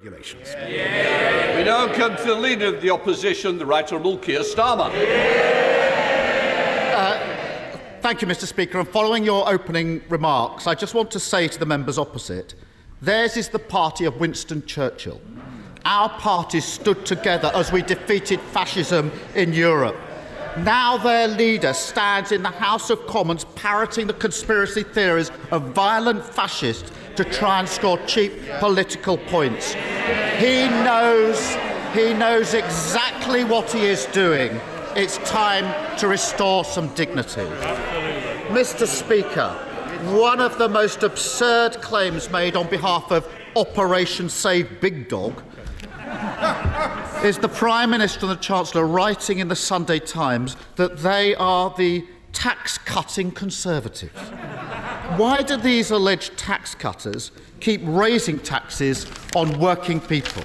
regulations. We now come to the Leader of the Opposition, the Right Honourable Keir Starmer. Thank you, Mr Speaker. And following your opening remarks, I just want to say to the members opposite, theirs is the party of Winston Churchill. Our party stood together as we defeated fascism in Europe. Now their leader stands in the House of Commons parroting the conspiracy theories of violent fascists to try and score cheap political points. He knows exactly what he is doing. It's time to restore some dignity. Mr Speaker, one of the most absurd claims made on behalf of Operation Save Big Dog is the Prime Minister and the Chancellor writing in the Sunday Times that they are the tax-cutting Conservatives. Why do these alleged tax cutters keep raising taxes on working people?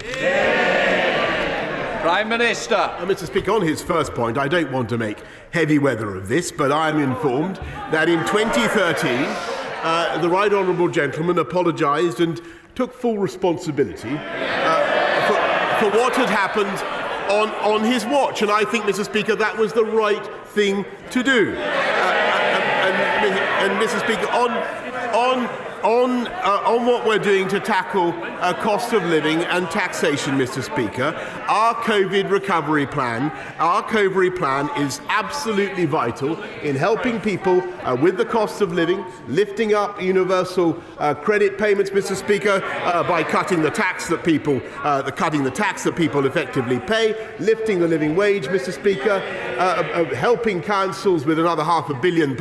Prime Minister. Mr Speaker, on his first point, I don't want to make heavy weather of this, but I am informed that in 2013, the Right Honourable Gentleman apologised and took full responsibility for what had happened on his watch. And I think, Mr Speaker, that was the right thing to do. And Mr Speaker, on what we're doing to tackle cost of living and taxation, Mr Speaker, our COVID recovery plan is absolutely vital in helping people with the cost of living, lifting up universal credit payments, Mr Speaker, by cutting the tax that people effectively pay, lifting the living wage, Mr Speaker, helping councils with another £500 million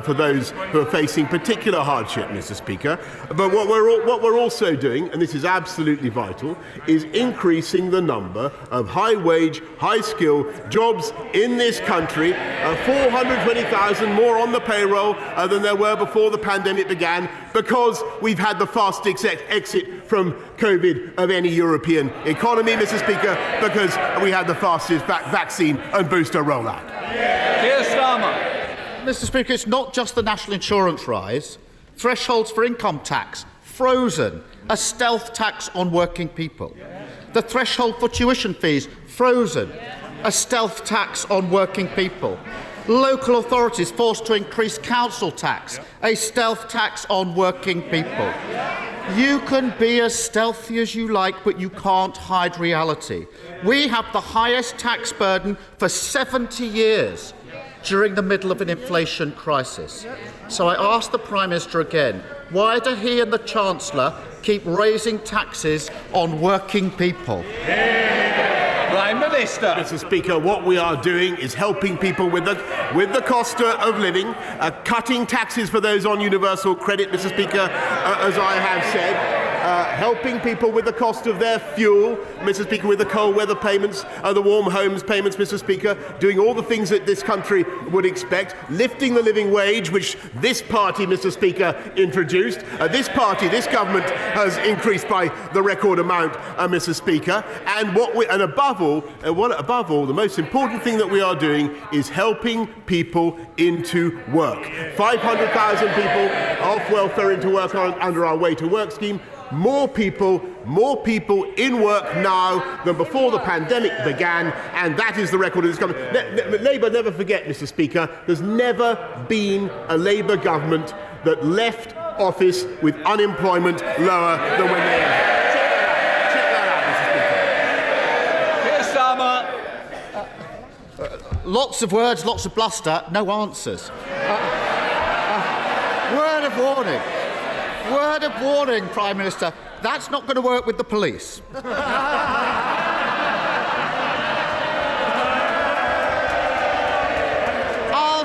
for those who are facing particular hardship, Mr Speaker. But what we're also doing, and this is absolutely vital, is increasing the number of high-wage, high-skill jobs in this country, 420,000 more on the payroll than there were before the pandemic began, because we've had the fastest exit from COVID of any European economy, Mr Speaker, because we had the fastest vaccine and booster rollout. Keir Starmer. Mr Speaker, it's not just the national insurance rise. Thresholds for income tax frozen, a stealth tax on working people. The threshold for tuition fees frozen, a stealth tax on working people. Local authorities forced to increase council tax, a stealth tax on working people. You can be as stealthy as you like, but you can't hide reality. We have the highest tax burden for 70 years during the middle of an inflation crisis. So I ask the Prime Minister again, why do he and the Chancellor keep raising taxes on working people? Prime Minister. Mr Speaker, what we are doing is helping people with the cost of living, cutting taxes for those on universal credit, Mr Speaker, as I have said, helping people with the cost of their fuel, Mr Speaker, with the cold weather payments, the warm homes payments, Mr Speaker, doing all the things that this country would expect, lifting the living wage, which this party, Mr Speaker, introduced. This government has increased by the record amount, Mr Speaker, and above all, the most important thing that we are doing is helping people into work. 500,000 people off welfare into work under our Way to Work scheme. More people in work now than before the pandemic began, and that is the record of this government. Labour, never forget, Mr Speaker, there's never been a Labour government that left office with unemployment lower than when they entered. Check that out, Mr Speaker. Lots of words, lots of bluster, no answers. Word of warning. Word of warning, Prime Minister. That's not going to work with the police. I'll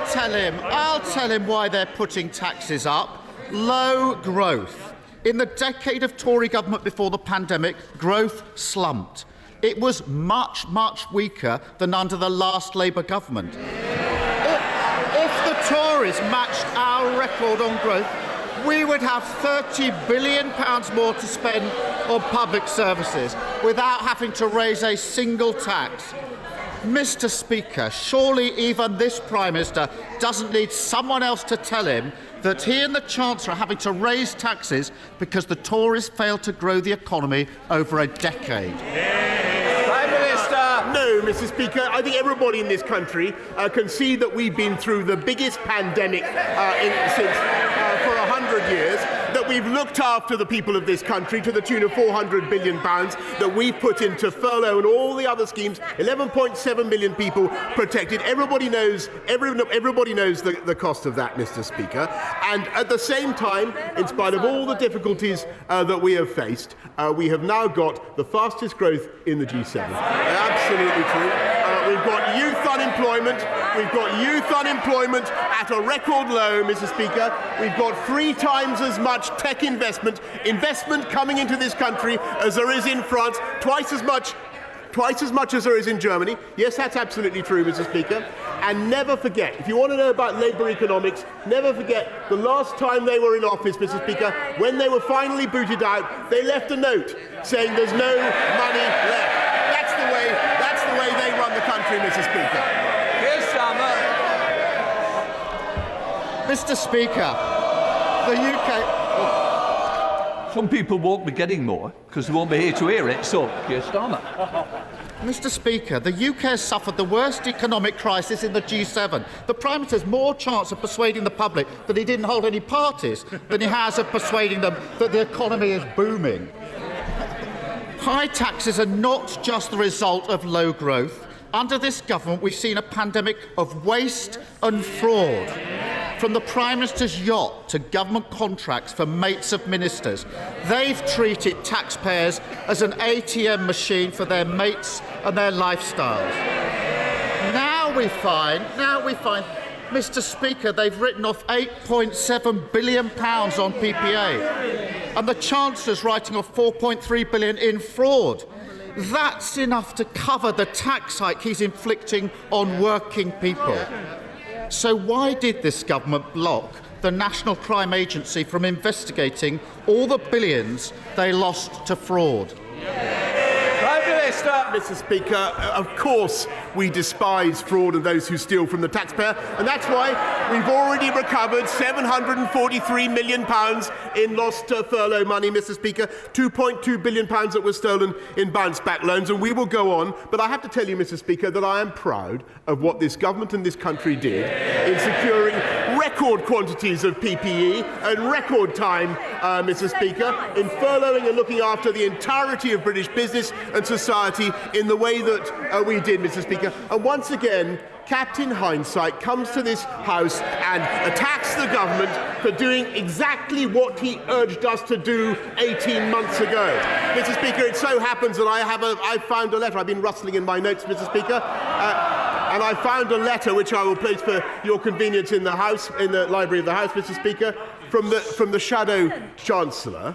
tell him why they're putting taxes up. Low growth. In the decade of Tory government before the pandemic, growth slumped. It was much, much weaker than under the last Labour government. If the Tories matched our record on growth, we would have £30 billion more to spend on public services without having to raise a single tax. Mr. Speaker, surely even this Prime Minister doesn't need someone else to tell him that he and the Chancellor are having to raise taxes because the Tories failed to grow the economy over a decade. Prime Minister! No, Mr. Speaker, I think everybody in this country can see that we've been through the biggest pandemic since for 100 years, that we've looked after the people of this country to the tune of £400 billion, that we've put into furlough and all the other schemes, 11.7 million people protected. Everybody knows the cost of that, Mr. Speaker. And at the same time, in spite of all the difficulties that we have faced, we have now got the fastest growth in the G7. Absolutely true. We've got youth unemployment. We've got youth unemployment at a record low, Mr. Speaker. We've got 3 times as much tech investment coming into this country as there is in France, twice as much as there is in Germany. Yes, that's absolutely true, Mr. Speaker. And never forget, if you want to know about Labour economics, never forget the last time they were in office, Mr. Speaker, when they were finally booted out, they left a note saying there's no money left. That's the way they run the country, Mr. Speaker. Keir Starmer. Mr. Speaker, the UK... Some people won't be getting more because they won't be here to hear it, so Keir Starmer. Mr. Speaker, the UK has suffered the worst economic crisis in the G7. The Prime Minister has more chance of persuading the public that he didn't hold any parties than he has of persuading them that the economy is booming. High taxes are not just the result of low growth. Under this government, we've seen a pandemic of waste and fraud. From the Prime Minister's yacht to government contracts for mates of ministers, they've treated taxpayers as an ATM machine for their mates and their lifestyles. Now we find, Mr. Speaker, they've written off £8.7 billion on PPA, and the Chancellor's writing off £4.3 billion in fraud. That's enough to cover the tax hike he's inflicting on working people. So why did this government block the National Crime Agency from investigating all the billions they lost to fraud? Prime Minister! Mr. Speaker, of course we despise fraud and those who steal from the taxpayer, and that's why we've already recovered £743 million in lost furlough money, Mr. Speaker, £2.2 billion that was stolen in bounce-back loans, and we will go on. But I have to tell you, Mr. Speaker, that I am proud of what this government and this country did in securing record quantities of PPE and record time, Mr. Speaker, in furloughing and looking after the entirety of British business and society in the way that we did, Mr. Speaker. And once again, Captain Hindsight comes to this House and attacks the government for doing exactly what he urged us to do 18 months ago. Mr. Speaker, it so happens that I found a letter. I've been rustling in my notes, Mr. Speaker, and I found a letter which I will place for your convenience in the House, in the library of the House, Mr. Speaker, from the Shadow Chancellor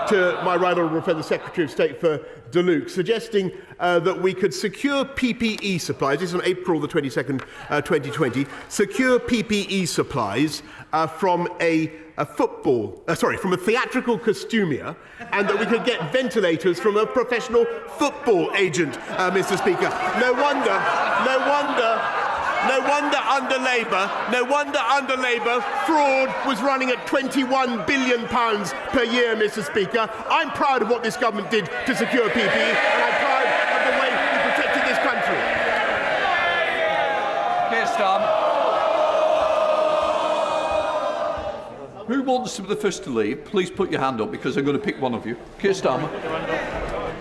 to my right honourable friend, the Secretary of State for Deluxe, suggesting that we could secure PPE supplies. This is on April the 22nd, 2020. Secure PPE supplies from from a theatrical costumier, and that we could get ventilators from a professional football agent, Mr. Speaker. No wonder under Labour, fraud was running at £21 billion per year, Mr. Speaker. I'm proud of what this government did to secure PPE, and I'm proud of the way we protected this country. Keir Starmer. Who wants to be the first to leave? Please put your hand up because I'm going to pick one of you. Keir Starmer.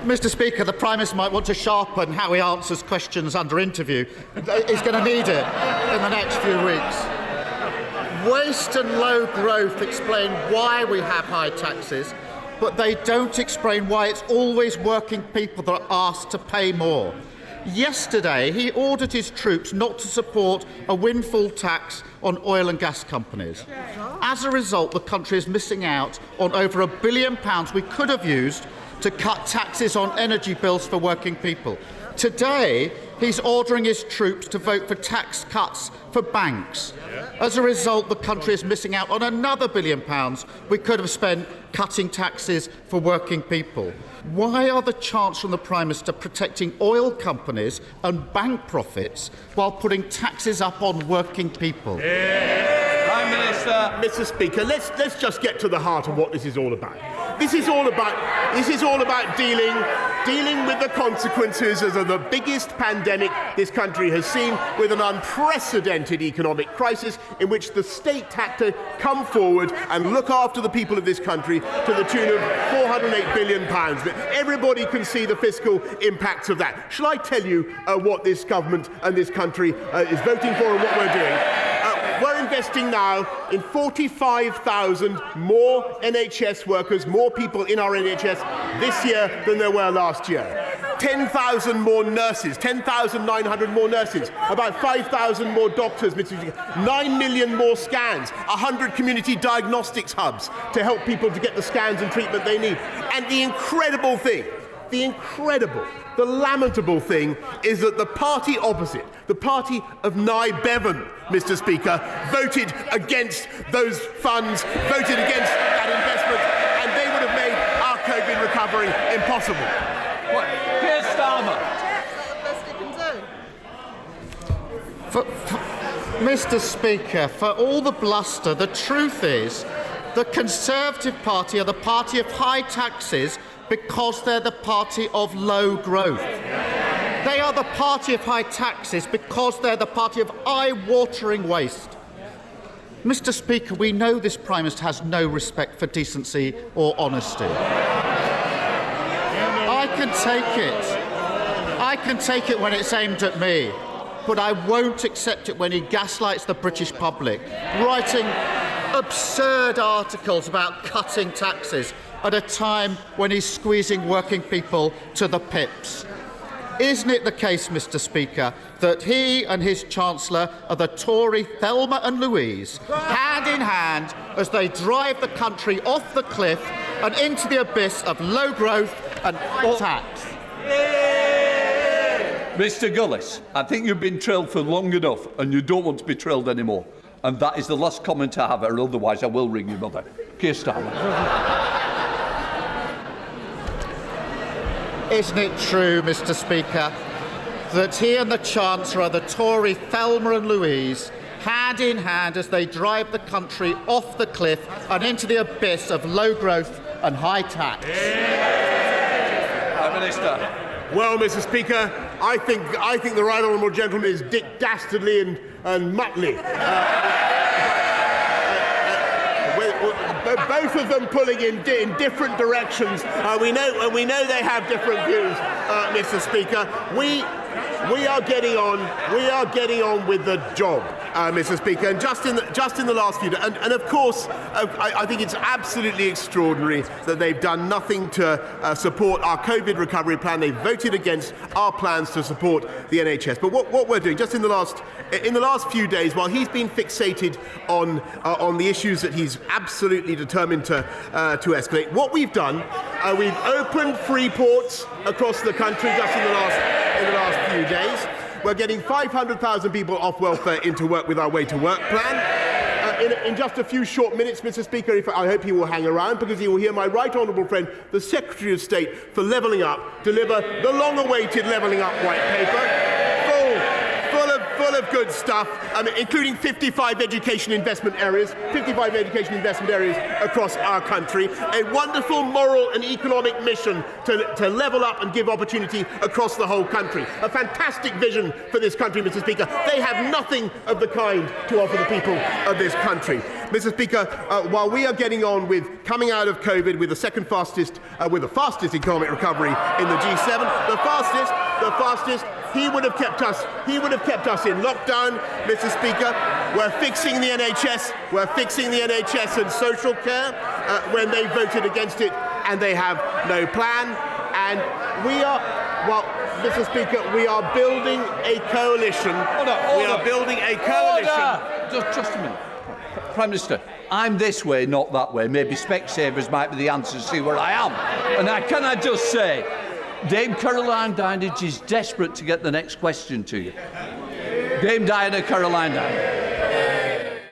Mr. Speaker, the Prime Minister might want to sharpen how he answers questions under interview. He's going to need it in the next few weeks. Waste and low growth explain why we have high taxes, but they don't explain why it's always working people that are asked to pay more. Yesterday, he ordered his troops not to support a windfall tax on oil and gas companies. As a result, the country is missing out on over £1 billion we could have used to cut taxes on energy bills for working people. Today, he's ordering his troops to vote for tax cuts for banks. As a result, the country is missing out on another £1 billion we could have spent cutting taxes for working people. Why are the Chancellor and the Prime Minister protecting oil companies and bank profits while putting taxes up on working people? Prime Minister. Mr. Speaker, let's just get to the heart of what this is all about. This is all about dealing with the consequences of the biggest pandemic this country has seen, with an unprecedented economic crisis in which the state had to come forward and look after the people of this country to the tune of £408 billion. But everybody can see the fiscal impacts of that. Shall I tell you what this government and this country is voting for and what we're doing? We're investing now in 45,000 more NHS workers, more people in our NHS this year than there were last year. 10,000 more nurses, 10,900 more nurses, about 5,000 more doctors, 9 million more scans, 100 community diagnostics hubs to help people to get the scans and treatment they need. And the incredible thing, the lamentable thing is that the party opposite, the party of Nye Bevan, Mr. Speaker, voted against those funds, voted against that investment, and they would have made our COVID recovery impossible. What? Keir Starmer. Mr. Speaker, for all the bluster, the truth is the Conservative Party are the party of high taxes because they're the party of low growth. They are the party of high taxes because they're the party of eye-watering waste. Mr. Speaker, we know this Prime Minister has no respect for decency or honesty. I can take it when it's aimed at me, but I won't accept it when he gaslights the British public, writing absurd articles about cutting taxes at a time when he's squeezing working people to the pips. Isn't it the case, Mr. Speaker, that he and his Chancellor are the Tory Thelma and Louise, hand in hand, as they drive the country off the cliff and into the abyss of low growth and high tax? Mr. Gullis, I think you've been trailed for long enough and you don't want to be trailed anymore. And that is the last comment I have, or otherwise I will ring your mother. Keir Starmer. Isn't it true, Mr. Speaker, that he and the Chancellor are the Tory Thelma and Louise, hand in hand as they drive the country off the cliff and into the abyss of low growth and high tax? Prime Minister. Well, Mr. Speaker, I think the right honourable gentleman is Dick Dastardly and Muttley. Both of them pulling in different directions. We know they have different views, Mr. Speaker. We are getting on with the job, Mr. Speaker. And just in the last few days, and of course, I think it's absolutely extraordinary that they've done nothing to support our COVID recovery plan. They've voted against our plans to support the NHS. But what we're doing, just in the last few days, while he's been fixated on the issues that he's absolutely determined to escalate, what we've done, we've opened free ports across the country just in the last few days. We're getting 500,000 people off welfare into work with our Way to Work plan. In just a few short minutes, Mr. Speaker, I hope he will hang around, because he will hear my right honourable friend, the Secretary of State for Levelling Up, deliver the long-awaited Levelling Up white paper, full of good stuff, including 55 education investment areas across our country. A wonderful moral and economic mission to level up and give opportunity across the whole country. A fantastic vision for this country, Mr. Speaker. They have nothing of the kind to offer the people of this country. Mr. Speaker, while we are getting on with coming out of COVID with the fastest economic recovery in the G7, the fastest. He would have kept us in lockdown, Mr. Speaker. We're fixing the NHS and social care when they voted against it, and they have no plan. And we are, well, Mr. Speaker, we are building a coalition. We are building a coalition. Just a minute. Prime Minister, I'm this way, not that way. Maybe Specsavers might be the answer to see where I am. And can I just say, Dame Caroline Dinage is desperate to get the next question to you. Dame Diana Caroline Dinage.